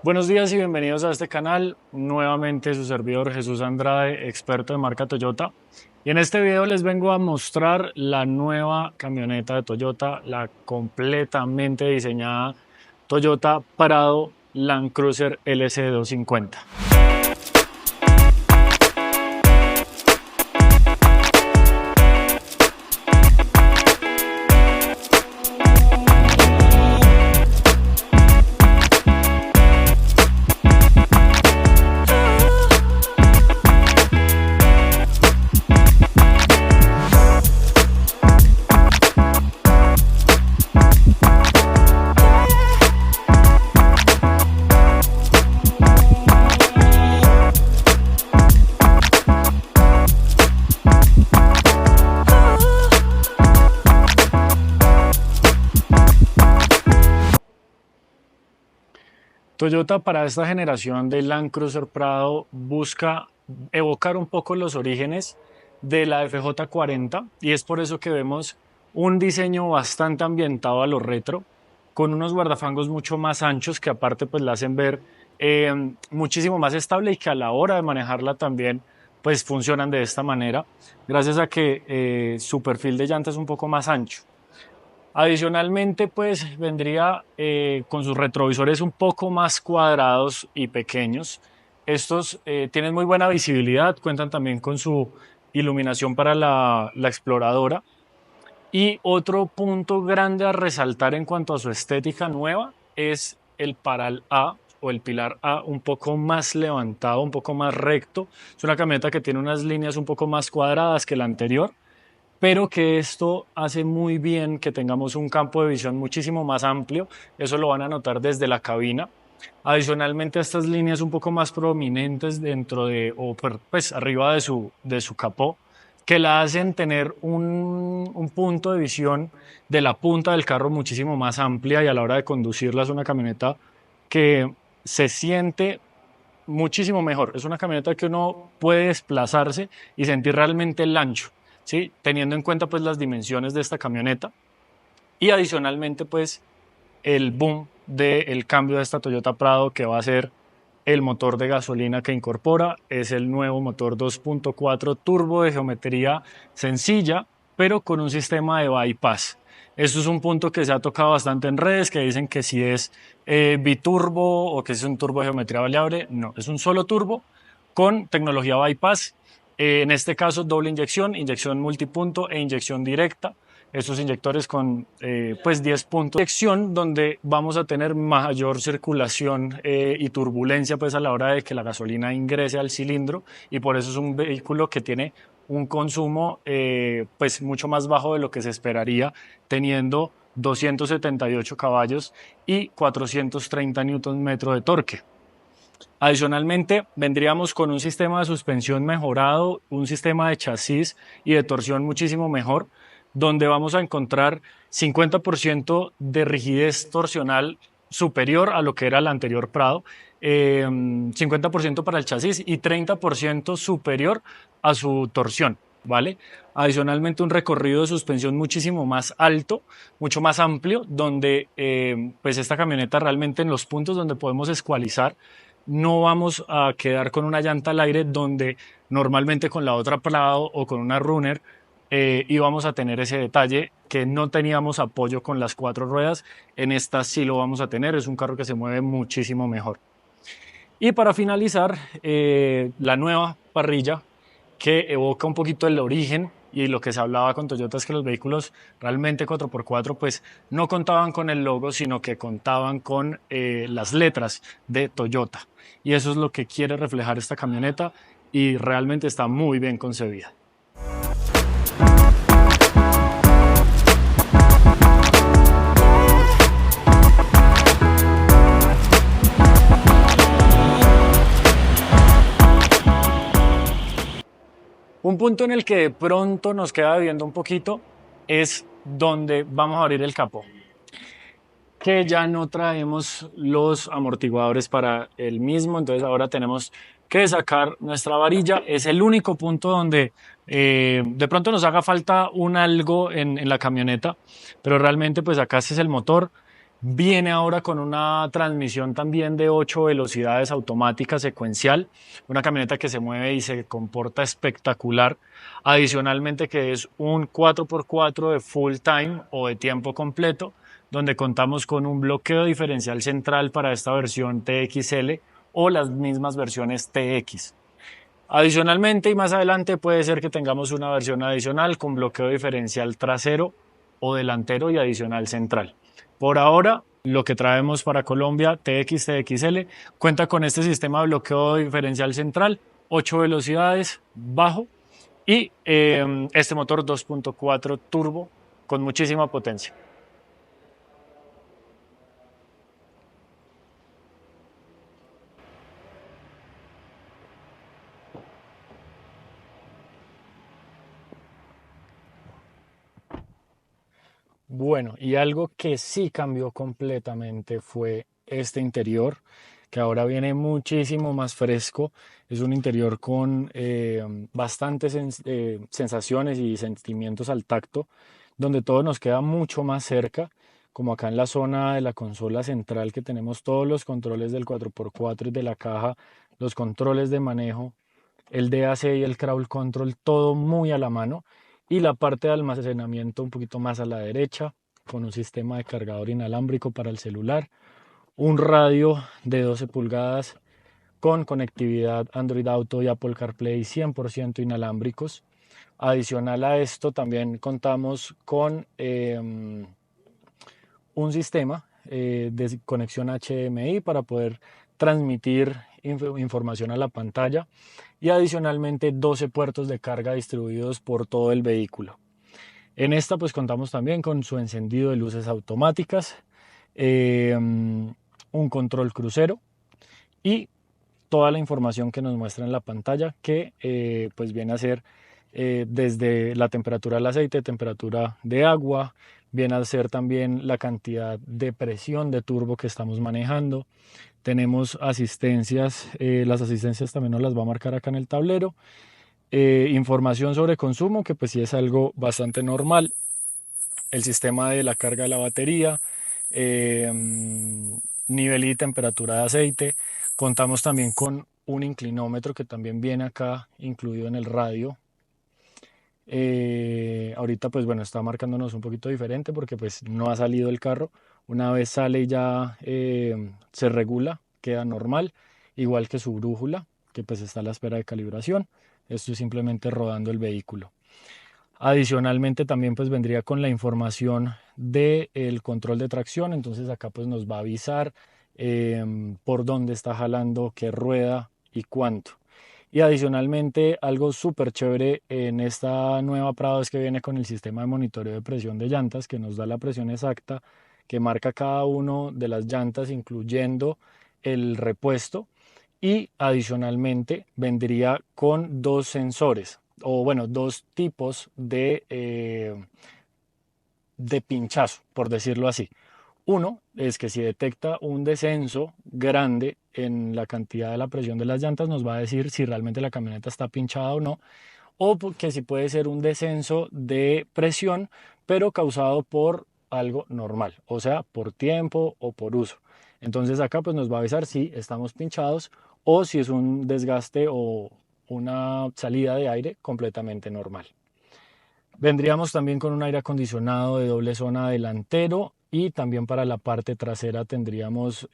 Buenos días y bienvenidos a este canal. Nuevamente su servidor Jesús Andrade, experto de marca Toyota. Y en este video les vengo a mostrar la nueva camioneta de Toyota, la completamente diseñada Toyota Prado Land Cruiser LC250. Toyota para esta generación de Land Cruiser Prado busca evocar un poco los orígenes de la FJ40 y es por eso que vemos un diseño bastante ambientado a lo retro, con unos guardafangos mucho más anchos que aparte pues la hacen ver muchísimo más estable y que a la hora de manejarla también pues funcionan de esta manera, gracias a que su perfil de llanta es un poco más ancho. Adicionalmente, pues vendría con sus retrovisores un poco más cuadrados y pequeños. Estos tienen muy buena visibilidad, cuentan también con su iluminación para la exploradora. Y otro punto grande a resaltar en cuanto a su estética nueva es el paral A o el pilar A un poco más levantado, un poco más recto. Es una camioneta que tiene unas líneas un poco más cuadradas que la anterior, pero que esto hace muy bien que tengamos un campo de visión muchísimo más amplio. Eso lo van a notar desde la cabina. Adicionalmente a estas líneas un poco más prominentes dentro de, o pues arriba de su capó, que la hacen tener un punto de visión de la punta del carro muchísimo más amplia y a la hora de conducirla es una camioneta que se siente muchísimo mejor. Es una camioneta que uno puede desplazarse y sentir realmente el ancho, ¿sí? Teniendo en cuenta pues las dimensiones de esta camioneta y adicionalmente pues el boom del cambio de esta Toyota Prado que va a ser el motor de gasolina que incorpora. Es el nuevo motor 2.4 turbo de geometría sencilla, pero con un sistema de bypass. Esto es un punto que se ha tocado bastante en redes, que dicen que si es biturbo o que es un turbo de geometría variable. No, es un solo turbo con tecnología bypass. En este caso, doble inyección, inyección multipunto e inyección directa. Estos inyectores con pues 10 puntos de inyección donde vamos a tener mayor circulación y turbulencia pues a la hora de que la gasolina ingrese al cilindro, y por eso es un vehículo que tiene un consumo pues mucho más bajo de lo que se esperaría, teniendo 278 caballos y 430 newton metro de torque. Adicionalmente, vendríamos con un sistema de suspensión mejorado, un sistema de chasis y de torsión muchísimo mejor, donde vamos a encontrar 50% de rigidez torsional superior a lo que era el anterior Prado, 50% para el chasis y 30% superior a su torsión, ¿vale? Adicionalmente, un recorrido de suspensión muchísimo más alto, mucho más amplio, donde pues esta camioneta realmente en los puntos donde podemos escualizar no vamos a quedar con una llanta al aire donde normalmente con la otra Prado o con una Runner íbamos a tener ese detalle que no teníamos apoyo con las cuatro ruedas. En esta sí lo vamos a tener, es un carro que se mueve muchísimo mejor. Y para finalizar, la nueva parrilla que evoca un poquito el origen, y lo que se hablaba con Toyota es que los vehículos realmente 4x4 pues no contaban con el logo, sino que contaban con las letras de Toyota. Y eso es lo que quiere reflejar esta camioneta y realmente está muy bien concebida. Un punto en el que de pronto nos queda viendo un poquito es donde vamos a abrir el capó, que ya no traemos los amortiguadores para el mismo, entonces ahora tenemos que sacar nuestra varilla. Es el único punto donde de pronto nos haga falta un algo en la camioneta, pero realmente pues acá este es el motor. Viene ahora con una transmisión también de 8 velocidades automática secuencial, una camioneta que se mueve y se comporta espectacular. Adicionalmente que es un 4x4 de full time o de tiempo completo, donde contamos con un bloqueo diferencial central para esta versión TXL o las mismas versiones TX. Adicionalmente y más adelante puede ser que tengamos una versión adicional con bloqueo diferencial trasero o delantero y adicional central. Por ahora, lo que traemos para Colombia, TX, TXL, cuenta con este sistema de bloqueo diferencial central, 8 velocidades, bajo y este motor 2.4 turbo con muchísima potencia. Bueno, y algo que sí cambió completamente fue este interior, que ahora viene muchísimo más fresco. Es un interior con bastantes sensaciones y sentimientos al tacto, donde todo nos queda mucho más cerca, como acá en la zona de la consola central que tenemos todos los controles del 4x4 y de la caja, los controles de manejo, el DAC y el crawl control, todo muy a la mano. Y la parte de almacenamiento un poquito más a la derecha, con un sistema de cargador inalámbrico para el celular, un radio de 12 pulgadas con conectividad Android Auto y Apple CarPlay 100% inalámbricos. Adicional a esto, también contamos con un sistema de conexión HDMI para poder transmitir información a la pantalla y adicionalmente 12 puertos de carga distribuidos por todo el vehículo. En esta pues contamos también con su encendido de luces automáticas, un control crucero y toda la información que nos muestra en la pantalla que pues viene a ser desde la temperatura del aceite, temperatura de agua, viene a ser también la cantidad de presión de turbo que estamos manejando. Tenemos asistencias, las asistencias también nos las va a marcar acá en el tablero. Información sobre consumo, que pues sí es algo bastante normal. El sistema de la carga de la batería, eh, nivel y temperatura de aceite. Contamos también con un inclinómetro que también viene acá incluido en el radio. Ahorita pues bueno, está marcándonos un poquito diferente porque pues no ha salido el carro. Una vez sale y ya se regula, queda normal, igual que su brújula, que pues está a la espera de calibración. Esto es simplemente rodando el vehículo. Adicionalmente también pues vendría con la información del control de tracción, entonces acá pues nos va a avisar por dónde está jalando, qué rueda y cuánto. Y adicionalmente algo súper chévere en esta nueva Prado es que viene con el sistema de monitoreo de presión de llantas que nos da la presión exacta que marca cada uno de las llantas incluyendo el repuesto y adicionalmente vendría con dos sensores o bueno, dos tipos de pinchazo, por decirlo así. Uno es que si detecta un descenso grande en la cantidad de la presión de las llantas, nos va a decir si realmente la camioneta está pinchada o no, o que si puede ser un descenso de presión, pero causado por algo normal, o sea, por tiempo o por uso. Entonces acá pues nos va a avisar si estamos pinchados o si es un desgaste o una salida de aire completamente normal. Vendríamos también con un aire acondicionado de doble zona delantero y también para la parte trasera tendríamos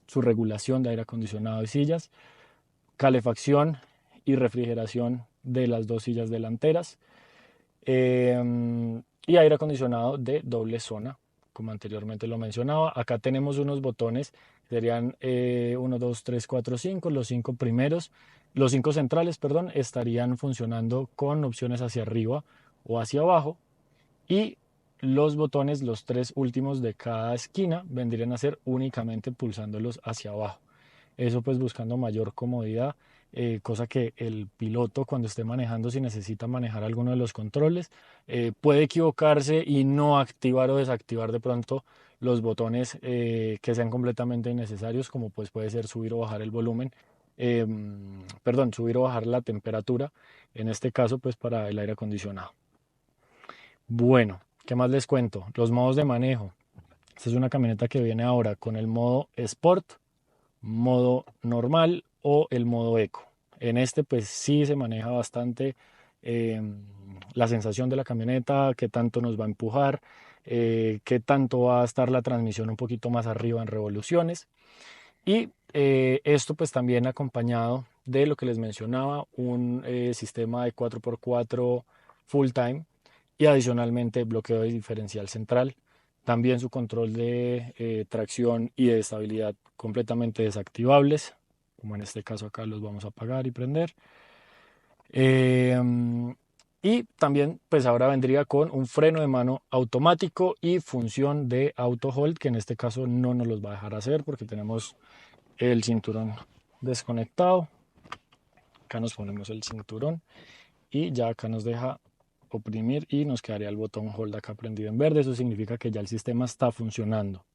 su regulación de aire acondicionado y sillas, calefacción y refrigeración de las dos sillas delanteras y aire acondicionado de doble zona, como anteriormente lo mencionaba. Acá tenemos unos botones, serían 1, 2, 3, 4, 5, los cinco primeros, los cinco centrales, perdón, estarían funcionando con opciones hacia arriba o hacia abajo y los botones, los tres últimos de cada esquina, vendrían a ser únicamente pulsándolos hacia abajo. Eso pues buscando mayor comodidad, cosa que el piloto cuando esté manejando, si necesita manejar alguno de los controles, puede equivocarse y no activar o desactivar de pronto los botones que sean completamente innecesarios, como pues puede ser subir o bajar el volumen, perdón, subir o bajar la temperatura, en este caso pues para el aire acondicionado. Bueno, ¿qué más les cuento? Los modos de manejo. Esta es una camioneta que viene ahora con el modo Sport, modo normal o el modo Eco. En este pues sí se maneja bastante eh, la sensación de la camioneta, qué tanto nos va a empujar, qué tanto va a estar la transmisión un poquito más arriba en revoluciones. Y esto pues también acompañado de lo que les mencionaba, un sistema de 4x4 full time y adicionalmente bloqueo de diferencial central. También su control de tracción y de estabilidad completamente desactivables, como en este caso acá los vamos a apagar y prender. Y también pues ahora vendría con un freno de mano automático y función de auto hold, que en este caso no nos los va a dejar hacer porque tenemos el cinturón desconectado. Acá nos ponemos el cinturón y ya acá nos deja oprimir y nos quedaría el botón hold acá prendido en verde. Eso significa que ya el sistema está funcionando.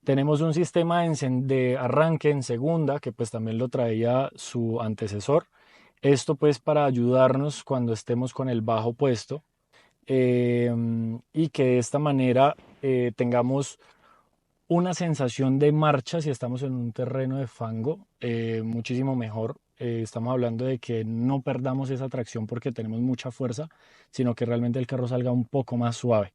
Tenemos un sistema de arranque en segunda que pues también lo traía su antecesor. Esto pues para ayudarnos cuando estemos con el bajo puesto y que de esta manera tengamos una sensación de marcha si estamos en un terreno de fango muchísimo mejor. Estamos hablando de que no perdamos esa tracción porque tenemos mucha fuerza, sino que realmente el carro salga un poco más suave.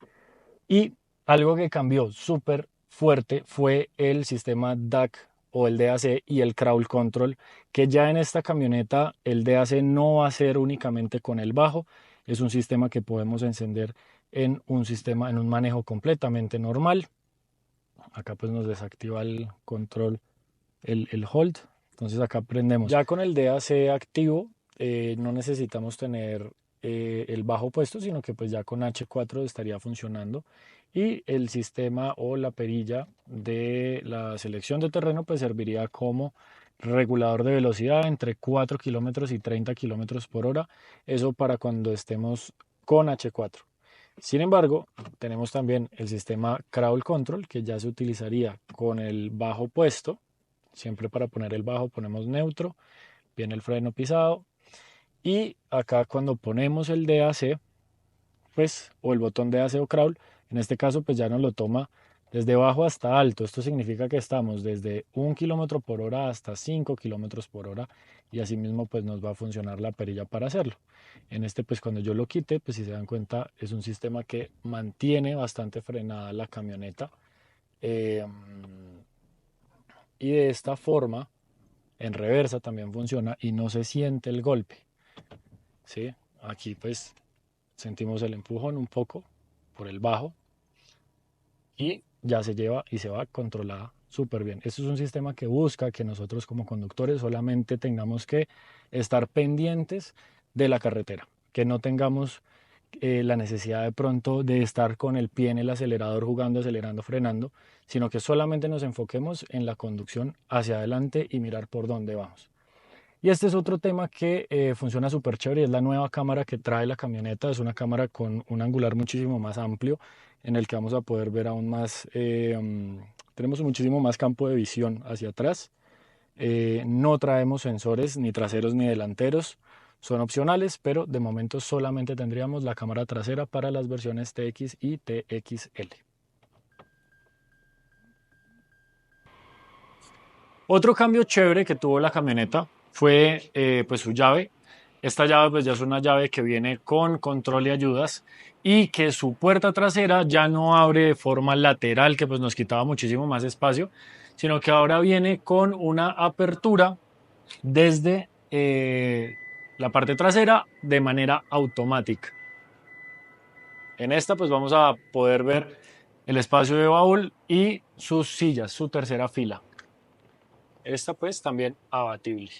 Y algo que cambió súper fuerte fue el sistema DAC o el DAC y el Crawl Control, que ya en esta camioneta el DAC no va a ser únicamente con el bajo, es un sistema que podemos encender en un sistema, en un manejo completamente normal. Acá pues nos desactiva el control, el hold. Entonces acá prendemos. Ya con el DAC activo no necesitamos tener el bajo puesto, sino que pues ya con H4 estaría funcionando. Y el sistema o la perilla de la selección de terreno pues serviría como regulador de velocidad entre 4 kilómetros y 30 kilómetros por hora. Eso para cuando estemos con H4. Sin embargo, tenemos también el sistema Crawl Control que ya se utilizaría con el bajo puesto. Siempre para poner el bajo ponemos neutro, viene el freno pisado y acá cuando ponemos el DAC, pues o el botón DAC o Crawl, en este caso pues ya nos lo toma desde bajo hasta alto. Esto significa que estamos desde 1 kilómetro por hora hasta 5 kilómetros por hora y asimismo pues nos va a funcionar la perilla para hacerlo. En este pues cuando yo lo quite, pues si se dan cuenta es un sistema que mantiene bastante frenada la camioneta y de esta forma en reversa también funciona y no se siente el golpe. ¿Sí? Aquí pues sentimos el empujón un poco por el bajo y ya se lleva y se va controlada súper bien. Esto es un sistema que busca que nosotros como conductores solamente tengamos que estar pendientes de la carretera, que no tengamos la necesidad de pronto de estar con el pie en el acelerador jugando, acelerando, frenando, sino que solamente nos enfoquemos en la conducción hacia adelante y mirar por dónde vamos. Y este es otro tema que funciona súper chévere, es la nueva cámara que trae la camioneta, es una cámara con un angular muchísimo más amplio en el que vamos a poder ver aún más, tenemos muchísimo más campo de visión hacia atrás. No traemos sensores ni traseros ni delanteros, son opcionales, pero de momento solamente tendríamos la cámara trasera para las versiones TX y TXL. Otro cambio chévere que tuvo la camioneta fue pues su llave. Esta llave pues ya es una llave que viene con control y ayudas y que su puerta trasera ya no abre de forma lateral que pues nos quitaba muchísimo más espacio, sino que ahora viene con una apertura desde la parte trasera de manera automática. En esta pues vamos a poder ver el espacio de baúl y sus sillas, su tercera fila. Esta pues también abatible.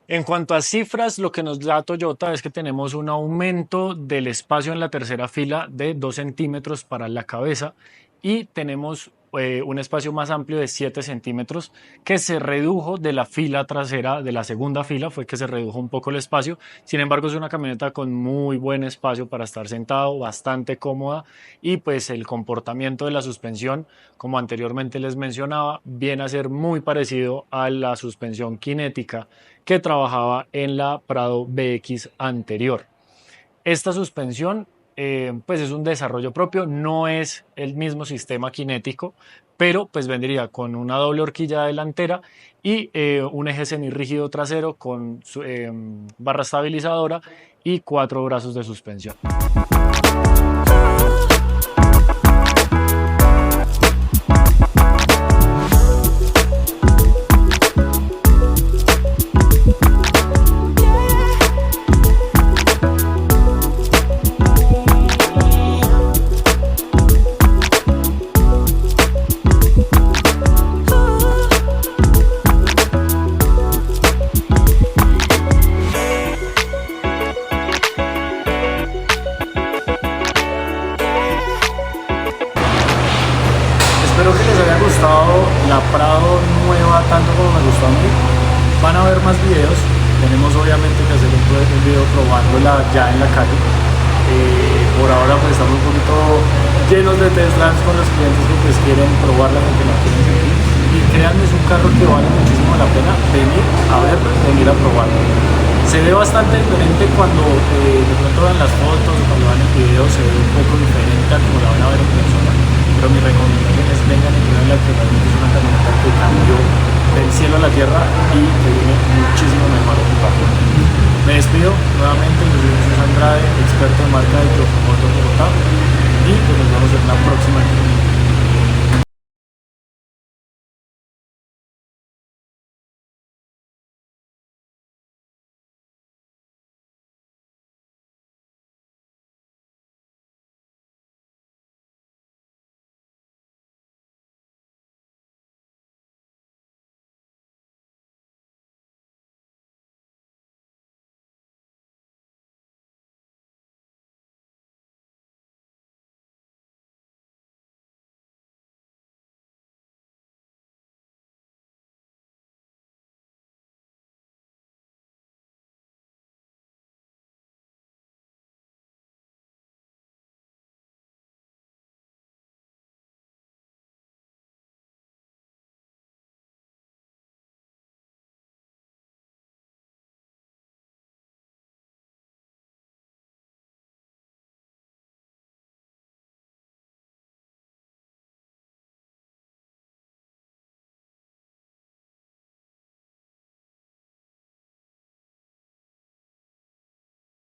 En cuanto a cifras, lo que nos da Toyota es que tenemos un aumento del espacio en la tercera fila de 2 centímetros para la cabeza y tenemos un espacio más amplio de 7 centímetros que se redujo de la fila trasera, de la segunda fila, fue que se redujo un poco el espacio. Sin embargo, es una camioneta con muy buen espacio para estar sentado, bastante cómoda y pues el comportamiento de la suspensión, como anteriormente les mencionaba, viene a ser muy parecido a la suspensión cinética que trabajaba en la Prado BX anterior. Esta suspensión pues es un desarrollo propio, no es el mismo sistema cinético, pero pues vendría con una doble horquilla delantera y un eje semirrígido trasero con barra estabilizadora y 4 brazos de suspensión. Espero que les haya gustado la Prado nueva tanto como me gustó a mí. Van a ver más videos. Tenemos obviamente que hacer un video probándola ya en la calle. Por ahora pues estamos un poquito llenos de test drives con los clientes que pues quieren probarla porque la quieren sentir. Y créanme, es un carro que vale muchísimo la pena venir a verlo, venir a probarlo. Se ve bastante diferente cuando de pronto ven las fotos o cuando van el video, se ve un poco diferente a como la van a ver en persona. Pero mi recomendación es vengan y prueben que realmente es una camioneta que cambió del cielo a la tierra y que viene muchísimo mejor equipada. Me despido nuevamente, yo soy Jesús Andrade, experto en marca de Yokomoto Bogotá, y pues nos vemos en la próxima.